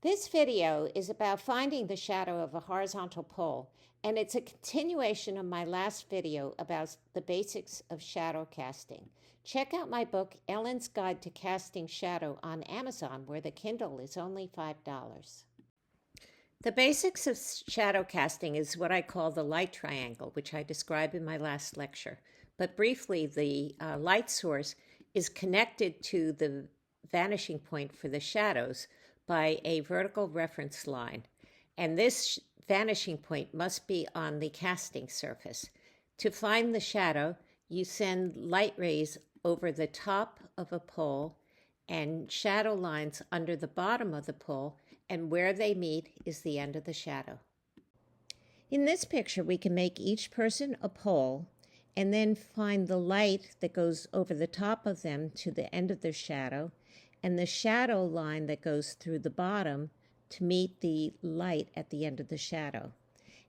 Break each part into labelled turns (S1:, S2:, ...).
S1: This video is about finding the shadow of a horizontal pole, and it's a continuation of my last video about the basics of shadow casting. Check out my book, Ellen's Guide to Casting Shadow, on Amazon, where the Kindle is only $5. The basics of shadow casting is what I call the light triangle, which I described in my last lecture. But briefly, the light source is connected to the vanishing point for the shadows by a vertical reference line. And this vanishing point must be on the casting surface. To find the shadow, you send light rays over the top of a pole and shadow lines under the bottom of the pole, and where they meet is the end of the shadow. In this picture, we can make each person a pole and then find the light that goes over the top of them to the end of their shadow, and the shadow line that goes through the bottom to meet the light at the end of the shadow.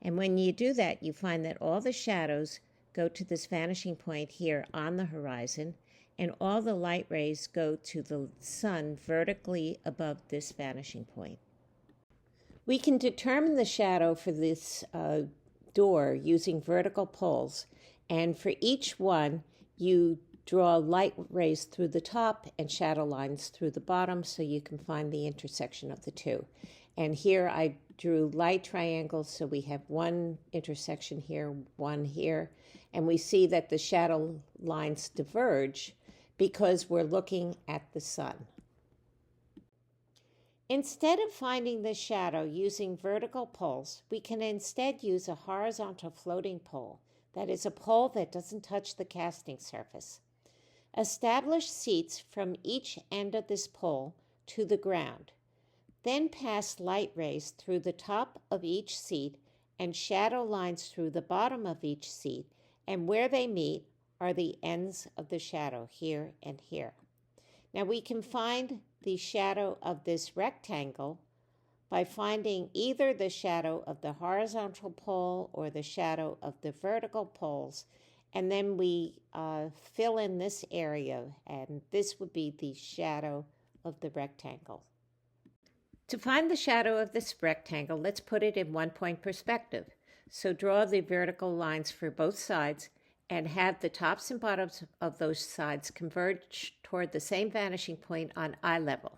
S1: And when you do that, you find that all the shadows go to this vanishing point here on the horizon, and all the light rays go to the sun vertically above this vanishing point. We can determine the shadow for this door using vertical poles, and for each one, you draw light rays through the top and shadow lines through the bottom so you can find the intersection of the two. And here I drew light triangles, so we have one intersection here, one here, and we see that the shadow lines diverge because we're looking at the sun. Instead of finding the shadow using vertical poles, we can instead use a horizontal floating pole, that is a pole that doesn't touch the casting surface. Establish seats from each end of this pole to the ground. Then pass light rays through the top of each seat and shadow lines through the bottom of each seat, and where they meet are the ends of the shadow, here and here. Now we can find the shadow of this rectangle by finding either the shadow of the horizontal pole or the shadow of the vertical poles, and then we fill in this area, and this would be the shadow of the rectangle. To find the shadow of this rectangle, let's put it in one-point perspective. So draw the vertical lines for both sides and have the tops and bottoms of those sides converge toward the same vanishing point on eye level.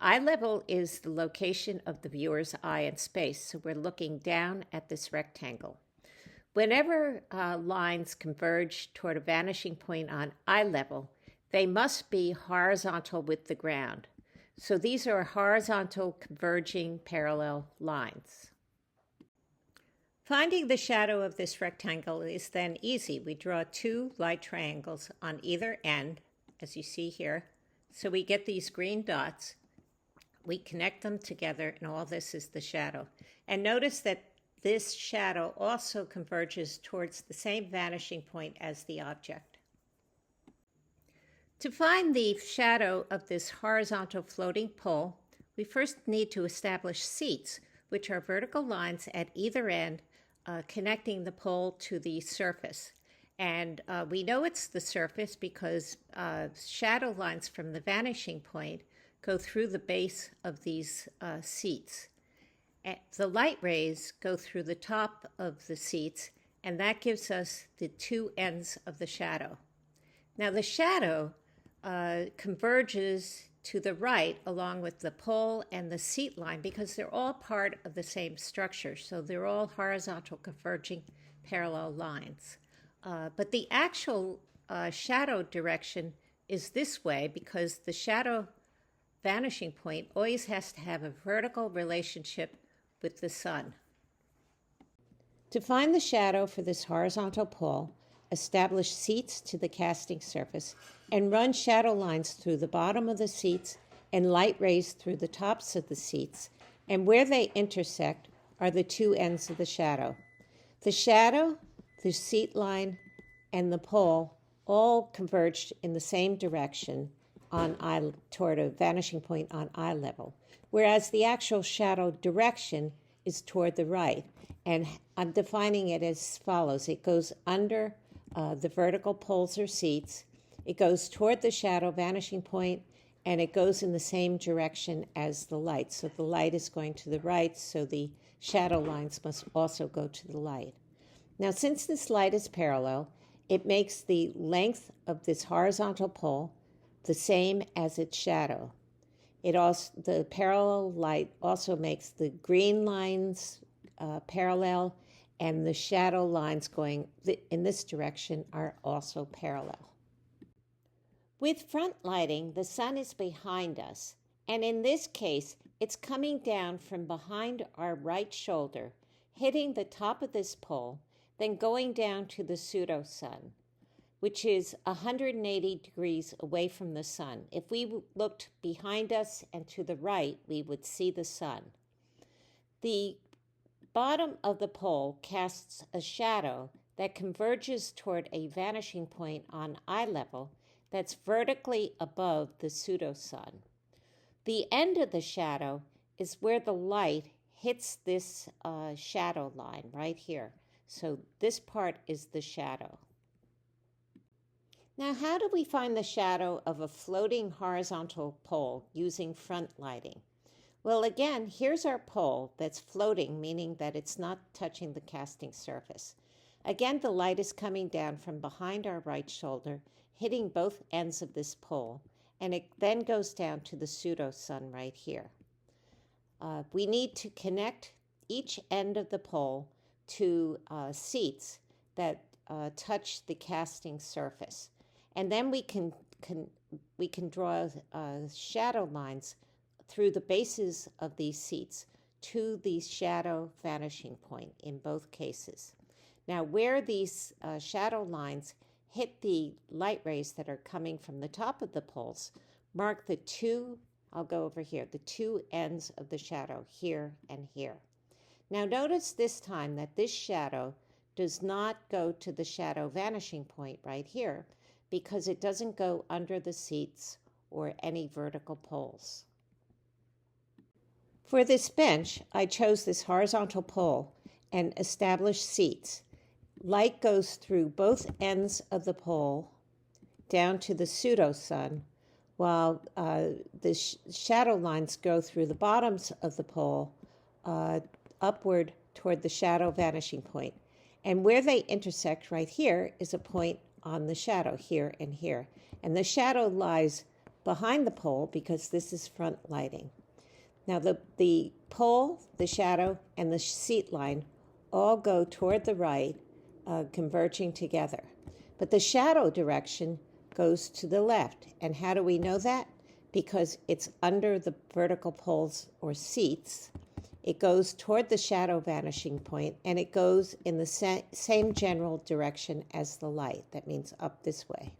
S1: Eye level is the location of the viewer's eye in space, so we're looking down at this rectangle. Whenever lines converge toward a vanishing point on eye level, they must be horizontal with the ground. So these are horizontal converging parallel lines. Finding the shadow of this rectangle is then easy. We draw two light triangles on either end, as you see here. So we get these green dots. We connect them together, and all this is the shadow. And notice that this shadow also converges towards the same vanishing point as the object. To find the shadow of this horizontal floating pole, we first need to establish seats, which are vertical lines at either end connecting the pole to the surface. And we know it's the surface because shadow lines from the vanishing point go through the base of these seats. The light rays go through the top of the seats, and that gives us the two ends of the shadow. Now the shadow converges to the right along with the pole and the seat line because they're all part of the same structure. So they're all horizontal converging parallel lines. But the actual shadow direction is this way because the shadow vanishing point always has to have a vertical relationship with the sun. To find the shadow for this horizontal pole, establish seats to the casting surface and run shadow lines through the bottom of the seats and light rays through the tops of the seats, and where they intersect are the two ends of the shadow. The shadow, the seat line, and the pole all converged in the same direction toward a vanishing point on eye level, whereas the actual shadow direction is toward the right. And I'm defining it as follows. It goes under the vertical poles or seats. It goes toward the shadow vanishing point and it goes in the same direction as the light. So the light is going to the right, so the shadow lines must also go to the light. Now, since this light is parallel, it makes the length of this horizontal pole the same as its shadow. The parallel light also makes the green lines parallel, and the shadow lines going in this direction are also parallel. With front lighting, the sun is behind us, and in this case, it's coming down from behind our right shoulder, hitting the top of this pole, then going down to the pseudo-sun, which is 180 degrees away from the sun. If we looked behind us and to the right, we would see the sun. The bottom of the pole casts a shadow that converges toward a vanishing point on eye level that's vertically above the pseudo-sun. The end of the shadow is where the light hits this shadow line right here. So this part is the shadow. Now, how do we find the shadow of a floating horizontal pole using front lighting? Well, again, here's our pole that's floating, meaning that it's not touching the casting surface. Again, the light is coming down from behind our right shoulder, hitting both ends of this pole, and it then goes down to the pseudo-sun right here. We need to connect each end of the pole to seats that touch the casting surface. And then we can draw shadow lines through the bases of these seats to the shadow vanishing point in both cases. Now, where these shadow lines hit the light rays that are coming from the top of the poles, mark the two, I'll go over here, the two ends of the shadow, here and here. Now, notice this time that this shadow does not go to the shadow vanishing point right here, because it doesn't go under the seats or any vertical poles. For this bench, I chose this horizontal pole and established seats. Light goes through both ends of the pole down to the pseudo-sun, while the shadow lines go through the bottoms of the pole upward toward the shadow vanishing point. And where they intersect right here is a point on the shadow, here and here. And the shadow lies behind the pole because this is front lighting. Now the pole, the shadow, and the seat line all go toward the right, converging together. But the shadow direction goes to the left. And how do we know that? Because it's under the vertical poles or seats. It goes toward the shadow vanishing point, and it goes in the same general direction as the light. That means up this way.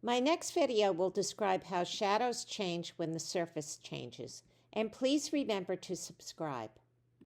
S1: My next video will describe how shadows change when the surface changes. And please remember to subscribe.